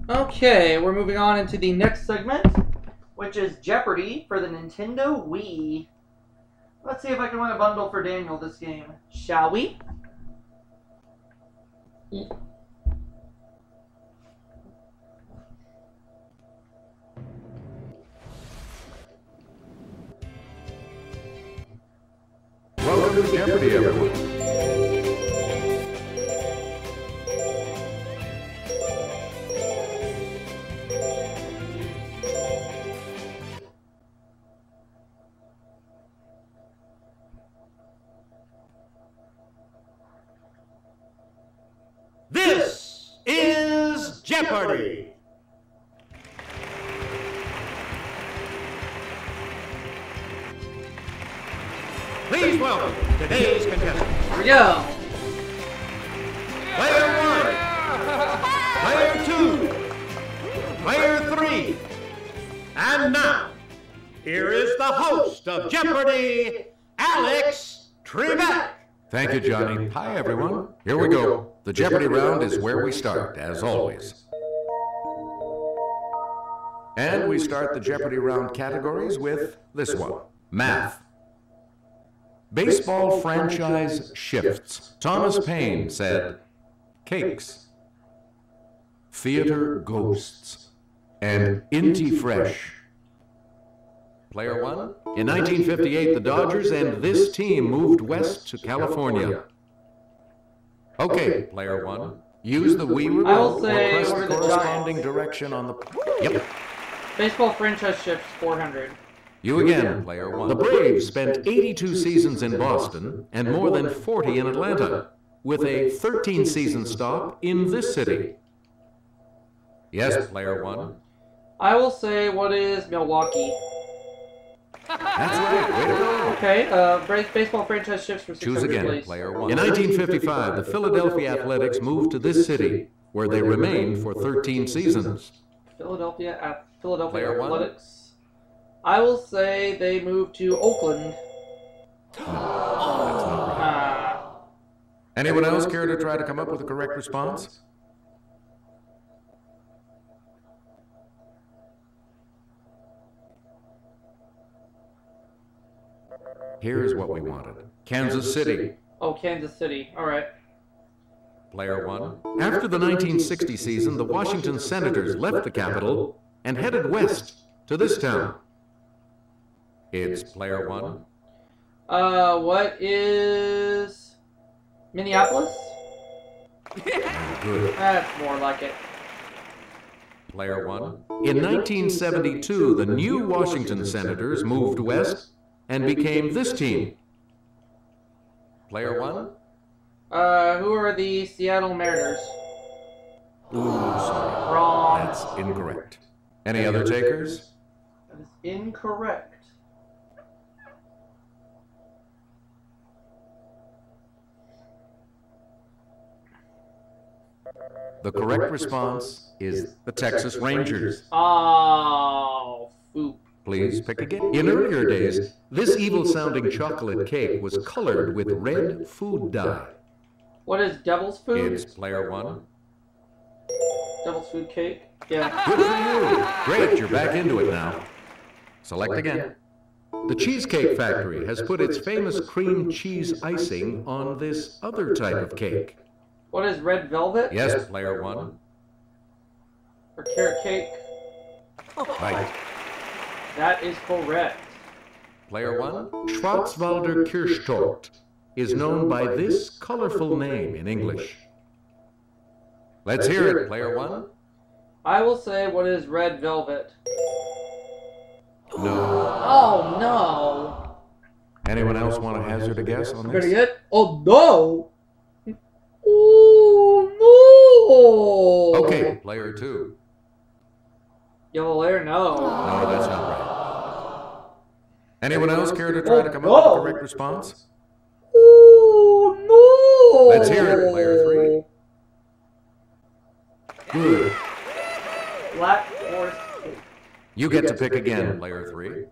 Okay, we're moving on into the next segment, which is Jeopardy for the Nintendo Wii. Let's see if I can win a bundle for Daniel this game. Shall we? Welcome to Jeopardy, everyone. This is Jeopardy! Please welcome today's contestants. Here we go. Player 1, Player 2, Player 3, and now, here is the host of Jeopardy, Alex Trebek. Thank you, Johnny. Hi, everyone. Here we go. The Jeopardy round is where we start, as always. And we start the Jeopardy round categories with this one, math. Baseball franchise shifts. Thomas Paine said, cakes, theater ghosts, and Inti Fresh. Player 1. In 1958, the Dodgers and this team moved west to California. Okay, Player 1. Use the Wii remote or press the corresponding direction on the... Yep. Baseball franchise shifts 400. You again, Player 1. The Braves spent 82 seasons in Boston and more than 40 in Atlanta, with a 13-season stop in this city. Yes, Player 1. I will say, what is Milwaukee? That's right, way to go. Okay, baseball franchise shifts for 600, Choose again, please. Player 1. In 1955, the Philadelphia Athletics moved to this city, where they remained for 13 seasons. Philadelphia Player 1. Athletics. I will say they moved to Oakland. That's not right. Anyone else care to try to come up with a correct response? Here's what we wanted. Kansas City. Oh, Kansas City. All right. Player 1. After the 1960 season, the Washington Senators left the capital and headed west to this town. It's Player 1. What is Minneapolis? Good. That's more like it. Player 1. In 1972, the new Washington Senators moved west and became this team. Player 1. Who are the Seattle Mariners? Ooh, sorry. Wrong. That's incorrect. Any other takers? That is incorrect. The correct response is the Texas Rangers. Oh, foop. Please pick again. In earlier days, this evil-sounding chocolate cake was colored with red food dye. What is Devil's Food? It's Player 1. Devil's Food cake? Yeah. Good for you. Great, you're back into it now. Select again. The Cheesecake Factory has put its famous cream cheese icing on this other type of cake. What is Red Velvet? Yes, Player 1. Or carrot cake? Right. That is correct. Player 1. Schwarzwälder Kirschtorte is known by this colorful name in English. Let's hear it, Player 1. I will say, what is Red Velvet? No. Oh, no. Anyone else want to hazard a guess on Pretty this? good. Oh, no. Oh, no. Okay, Player 2. Yellow layer? No. No, that's not right. Anyone else care to try to come up with the correct response? Oh, no. Let's hear it, Player 3. Good. Black Forest cake. You get to pick again, Player 3.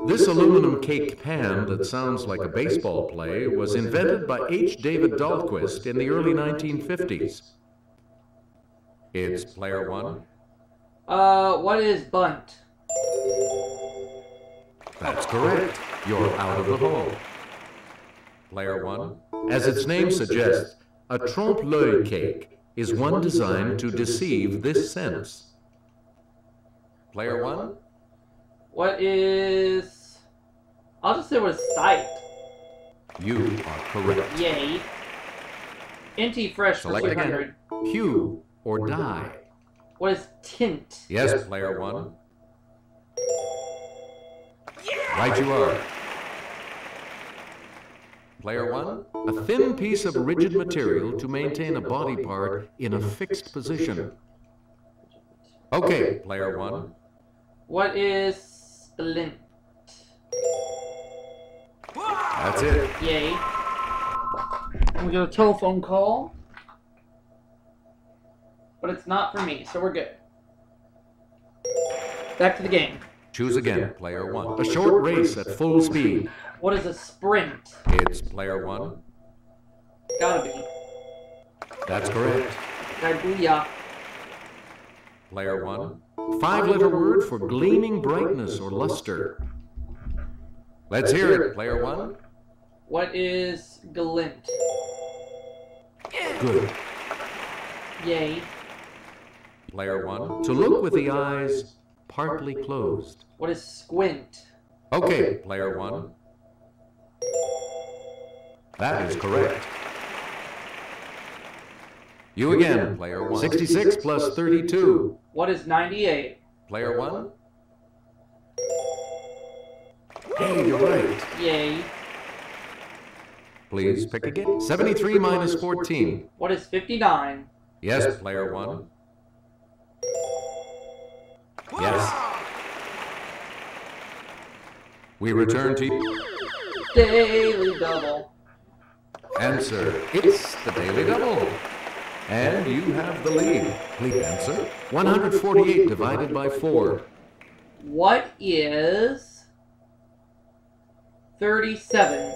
This aluminum cake pan that sounds like a baseball play was invented by H. David Dahlquist in the early 1950s. It's player one. What is bunt? That's correct. You're out of the hole. Player one. As its name suggests, a trompe-l'oeil cake is one designed to deceive this sense. Player one. What is... I'll just say what is sight. You are correct. Yay. Inti fresh for Select 200. again. Hue or dye. What is tint? Yes, player one. Right you are. Player one. A thin piece of rigid material to maintain a body part in a fixed position. Okay, player one. What is splint? That's it. Yay. We got a telephone call. But it's not for me, so we're good. Back to the game. Choose again, player one. A short race at full speed. What is a sprint? It's player one. Gotta be. That's correct. Booyah. Player one. 5-letter word for gleaming brightness or luster. Let's hear it, player one. What is glint? Good. Yay. Player one. To look with the eyes partly closed. What is squint? Okay, player one. That is correct. You again, player one. 66 plus 32. What is 98? Player one. Hey, you're right. Yay. Please pick again. 73 minus 14. What is 59? Yes, player one. Yes. We return to Daily double. answer. It's the Daily Double. And you have the lead. Please answer. 148 divided by 4. What is 37?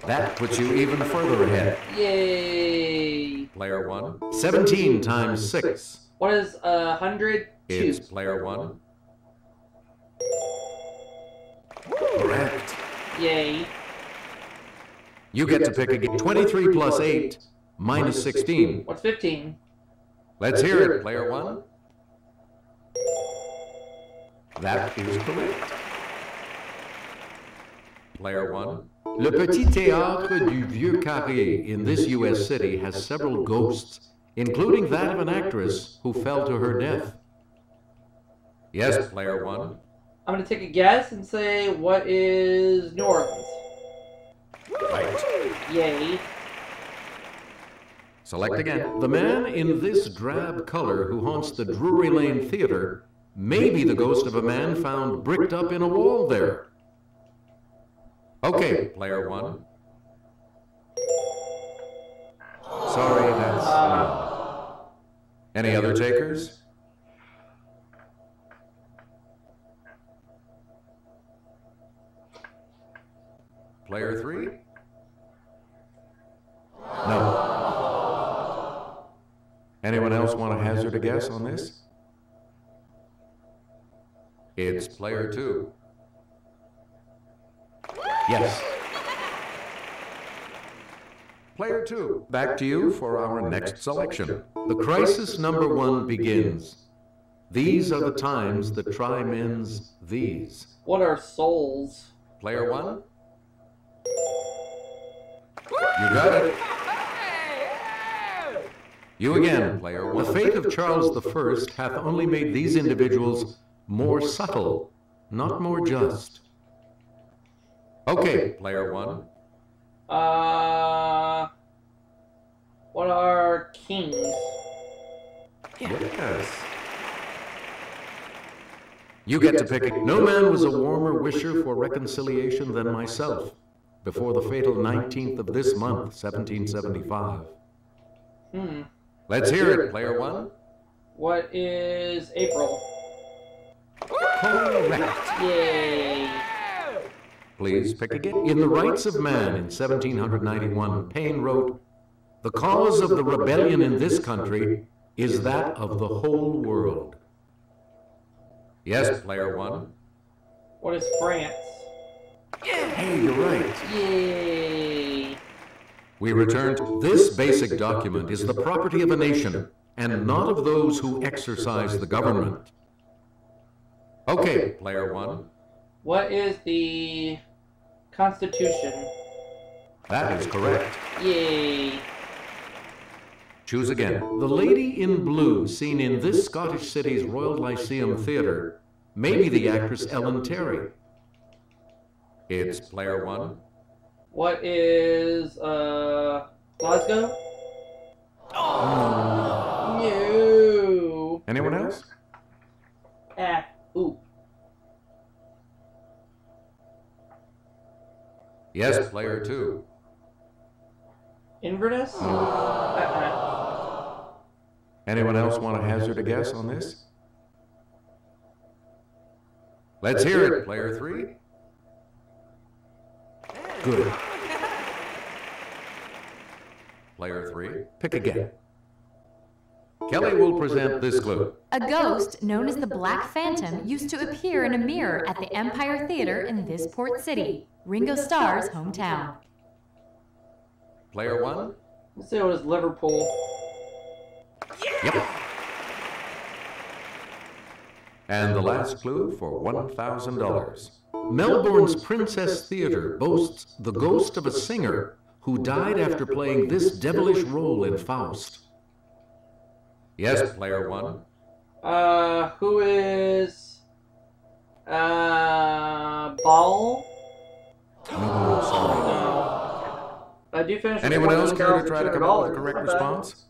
That puts you even further ahead. Yay. Player one. 17 times 6. What is 102? It's player one. Correct. Yay. You get to pick again. 23 plus 8 minus 16. What's 15? Let's hear it, player one. That is correct. Player one. Le Petit Théâtre du Vieux Carré in this U.S. city has several ghosts, including that of an actress who fell to her death. Yes, player one. I'm going to take a guess and say, what is New Orleans? Right. Yay. Select again. The man in this drab color who haunts the Drury Lane Theater may be the ghost of a man found bricked up in a wall there. Okay, player one. Sorry, that's... Any other takers? Player three? No. Anyone else want to hazard a guess on this? It's player two. Yes. Player two, back to you for our next selection. The crisis number one begins. These are the times that try men's these. What are souls? Player one? You got it. You again, player one. The fate of Charles I hath only made these individuals more subtle, not more just. Okay, player one. What are kings? Yes. You get to pick it. No man was a warmer wisher for reconciliation than myself before the fatal 19th of this month, 1775. Let's hear it, player one. What is April? Correct. Yay. Please pick again. In The Rights of Man in 1791, Paine wrote, "The cause of the rebellion in this country is that of the whole world. Yes, player one. What is France? Hey, you're right. Yay! We return to this basic document is the property of a nation, and not of those who exercise the government. Okay, player one. What is the Constitution? That is correct. Yay! Choose again. The lady in blue seen in this Scottish city's Royal Lyceum Theatre may be the actress Ellen Terry. It's player one. What is, Glasgow? Oh. No! Anyone else? Ooh. Yes, player two. Inverness? Anyone else want to hazard a guess on this? Let's hear it, player three. Good. Player three, pick again. Kelly will present this clue. A ghost known as the Black Phantom used to appear in a mirror at the Empire Theater in this port city, Ringo Starr's hometown. Player one. Let's say it was Liverpool. Yep. And the last clue for $1,000. Melbourne's Princess Theatre boasts the ghost of a singer who died after playing this devilish role in Faust. Yes, player one. Who is... Ball? No, sorry. No. I do finish with Anyone else care to try to come up with a $200. correct Not bad. response?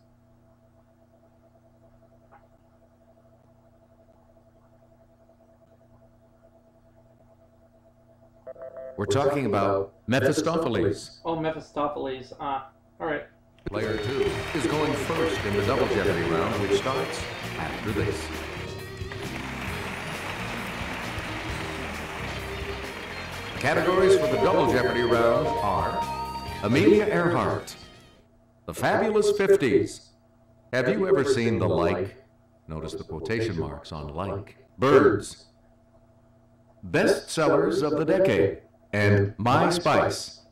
We're talking about Mephistopheles. Oh, Mephistopheles. Alright. Player two is going first in the Double Jeopardy round, which starts after this. Categories for the Double Jeopardy round are Amelia Earhart, The Fabulous 50s. Have you ever seen the like? Notice the quotation marks on like. Birds. Bestsellers of the decade. And My Spice.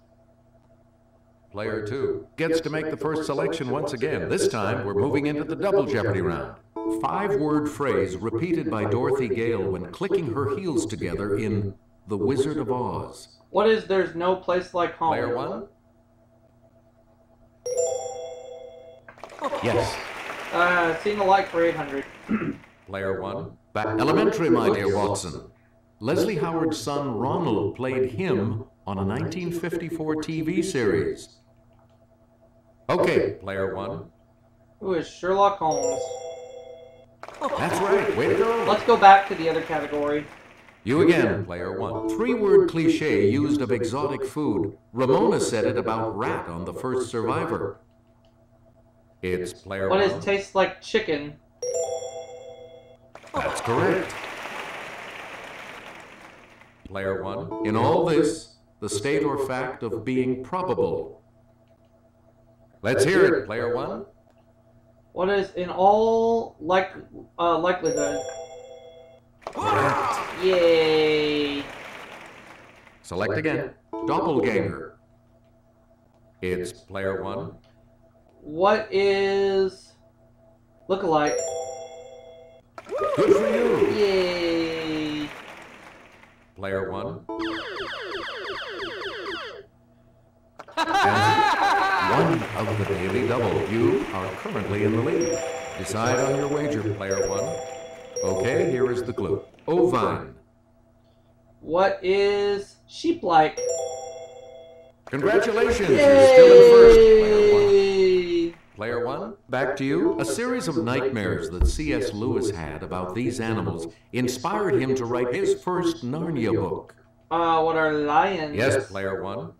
Player two gets to make the first selection once again. This time, we're moving into the Double Jeopardy round. 5-word phrase repeated by Dorothy Gale when clicking her heels together in The Wizard of Oz. What is There's No Place Like Home? Player one? Yes. Seen the like for 800. Player one? Back elementary, my dear Watson. Leslie Howard's son Ronald played him on a 1954 TV series. Okay, player one. Who is Sherlock Holmes? That's right, way to go. Let's go back to the other category. You again, player one. 3-word cliche used of exotic food. Ramona said it about rat on The First Survivor. It's player What one. is tastes like chicken? That's correct. Player one. In all this, the state or fact of being probable. Let's hear it, player one. What is in all likelihood? Correct. Yay! Select again. Doppelganger. It's player one. What is lookalike? Good for you. Yay! Player one. And one of the daily double. You are currently in the lead. Decide on your wager, player one. Okay, here is the clue. Ovine. What is sheep-like? Congratulations, you're still in first, player one. Yay! Player one, back to you. A series of nightmares that C.S. Lewis had about these animals inspired him to write his first Narnia book. What are lions? Yes, player one.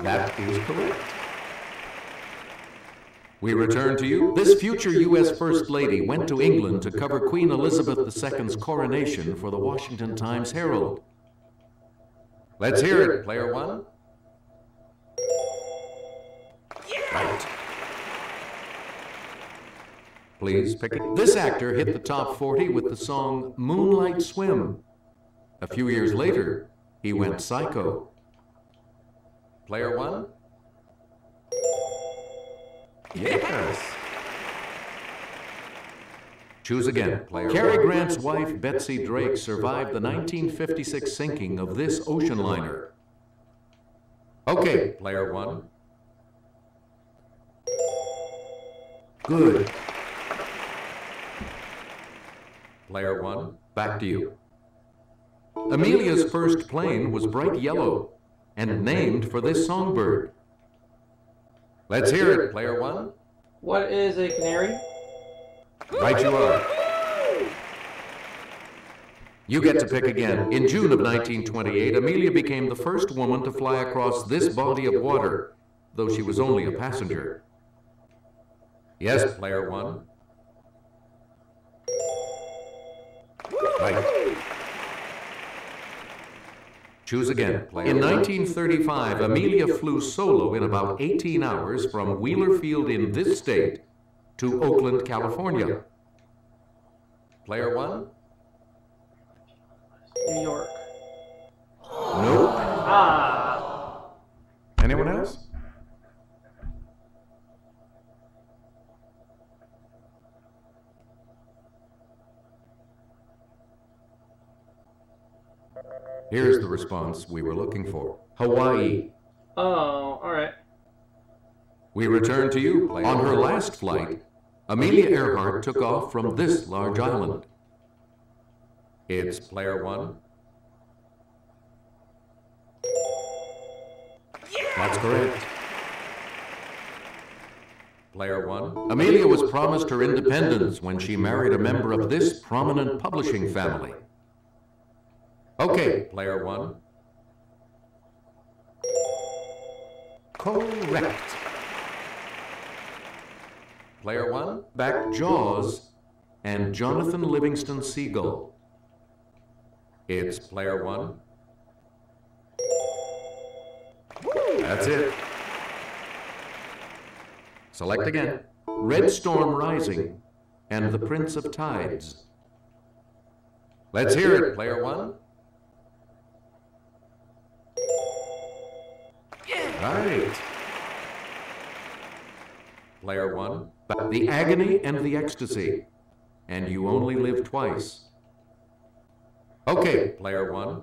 That is correct. We return to you. This future U.S. First Lady went to England to cover Queen Elizabeth II's coronation for the Washington Times Herald. Let's hear it, player one. Right. Please pick it. This actor hit the top 40 with the song Moonlight Swim. A few years later, he went psycho. Player 1? Yes. Choose again, player. Cary Grant's wife, Betsy Drake, survived the 1956 sinking of this ocean liner. Okay, player 1. Good. Player 1, back to you. Amelia's first plane was bright yellow and named for this songbird. Let's hear it, player 1. What is a canary? Right you are. You get to pick again. In June of 1928, Amelia became the first woman to fly across this body of water, though she was only a passenger. Yes, player 1. Right. Choose again, player 1. In 1935, Amelia flew solo in about 18 hours from Wheeler Field in this state to Oakland, California. Player 1? New York. Nope. Ah. Anyone else? Here's the response we were looking for. Hawaii. Oh, alright. We return to you, player. On her last flight, Amelia Earhart took off from this large island. It's player 1. That's correct. Player 1. Amelia was promised her independence when she married a member of this prominent publishing family. Okay, player 1. Correct. Player 1, back Jaws and Jonathan Livingston Seagull. It's player 1. That's it. Select again. Red Storm Rising and The Prince of Tides. Let's hear it, player 1. Right. Player 1. The Agony and the Ecstasy. And You Only Live Twice. Okay, player 1.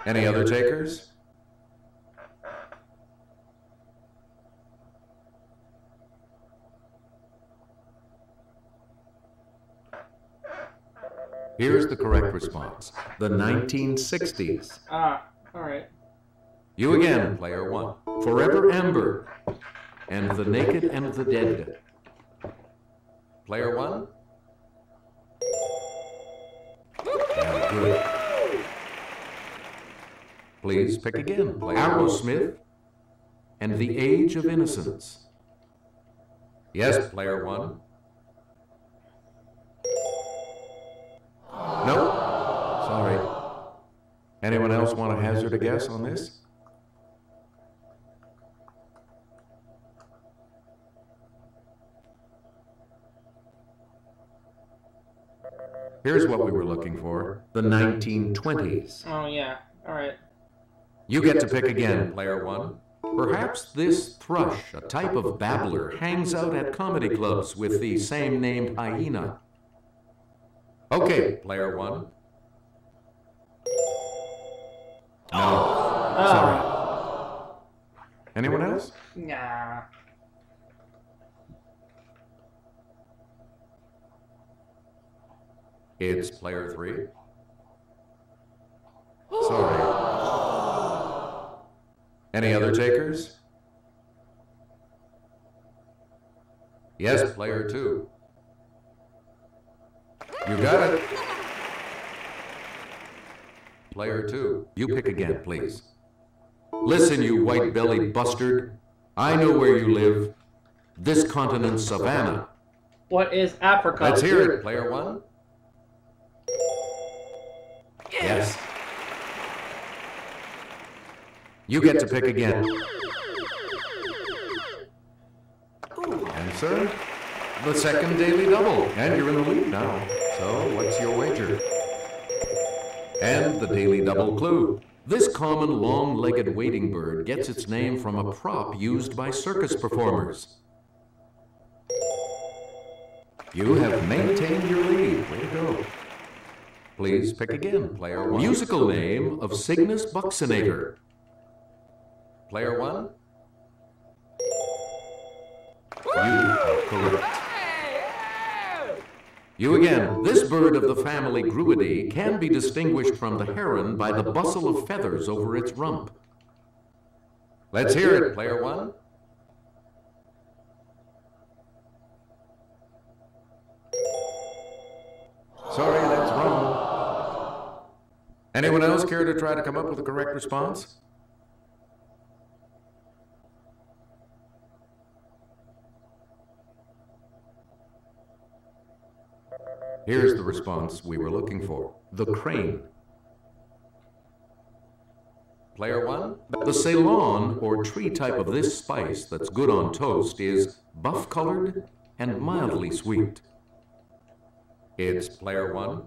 Any other takers? Here's the correct response. The 1960s. Ah, alright. You again, player 1. Forever Amber and The Naked and the Dead. Player 1. Yeah, good. Please pick again, player Aerosmith and The Age of Innocence. Yes, player 1. Nope. Sorry. Anyone else want to hazard a guess on this? Here's what we were looking for. The 1920s. Oh, yeah. Alright. You get to pick again, player 1. Perhaps this thrush, a type of babbler, hangs out at comedy clubs with the same named hyena. Okay, player 1. No. Sorry. Anyone else? Nah. It's player 3. Sorry. Any other takers? Yes, player 2. You got it. Player 2. You pick again, please. Listen, you white-bellied bustard. I know where you live. This continent's Savannah. What is Africa? Let's hear it, player 1. Yes. You get to pick again. answer. The second daily double, and you're in the lead now. So, what's your wager? And the daily double clue. This common long-legged wading bird gets its name from a prop used by circus performers. You have maintained your lead. Way to go. Please pick again, player one. Musical name of Cygnus buccinator. Player one. You are correct. You again. This bird of the family Gruidae can be distinguished from the heron by the bustle of feathers over its rump. Let's hear it, player one. Sorry, that's wrong. Anyone else care to try to come up with a correct response? Here's the response we were looking for. The crane. Player one. The Ceylon, or tree type of this spice that's good on toast, is buff-colored and mildly sweet. It's player one.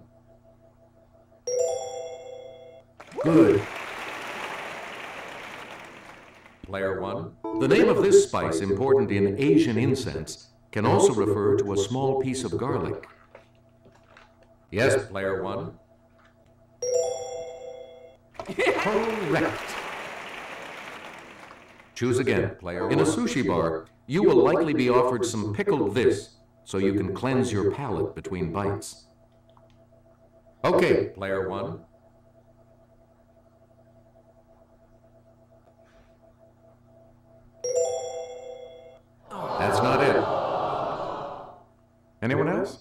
Good. Player one. The name of this spice, important in Asian incense, can also refer to a small piece of garlic. Yes, player one. Correct. Choose again, player one. In a sushi bar, you will likely be offered some pickled this, so you can cleanse your palate between bites. Okay, player one. That's not it. Anyone else?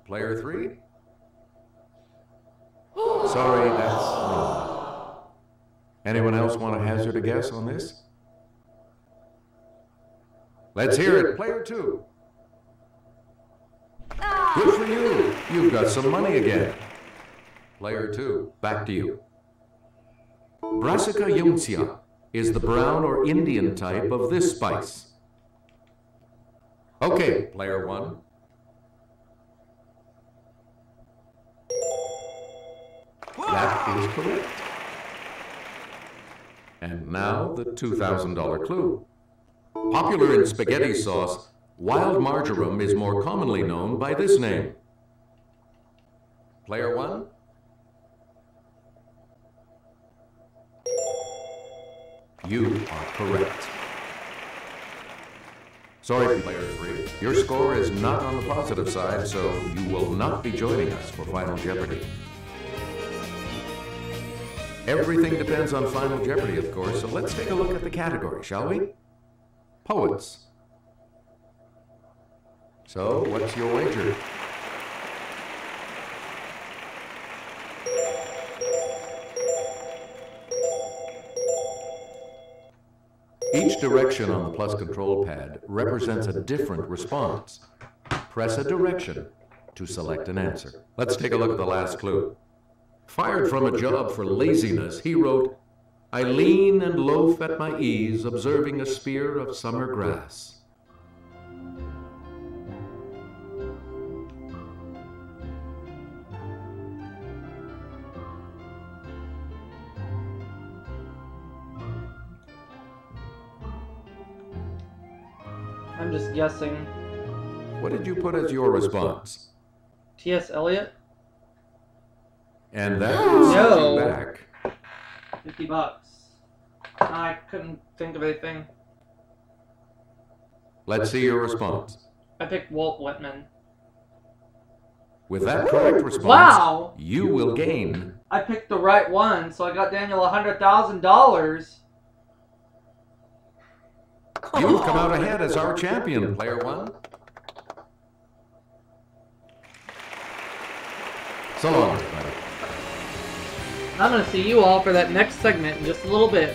Player three? Sorry, that's wrong. Anyone else want to hazard a guess on this? Let's hear it. Player two. Good for you. You've got some money again. Player two, back to you. Brassica yunctia is the brown or Indian type of this spice. Okay, player one. That is correct. And now the $2,000 clue. Popular in spaghetti sauce, wild marjoram is more commonly known by this name. Player one. You are correct. Sorry, player three. Your score is not on the positive side, so you will not be joining us for Final Jeopardy. Everything depends on Final Jeopardy, of course, so let's take a look at the category, shall we? Poets. So, what's your wager? Each direction on the plus control pad represents a different response. Press a direction to select an answer. Let's take a look at the last clue. Fired from a job for laziness, he wrote, "I lean and loaf at my ease, observing a spear of summer grass." I'm just guessing. What did you put as your response? T.S. Eliot? And that is No. back. $50. I couldn't think of anything. Let's see your response. I picked Walt Whitman. With that correct response, Wow! you will gain. I picked the right one, so I got Daniel $100,000. You've come out ahead as our champion, player one. So long, everybody. I'm going to see you all for that next segment in just a little bit.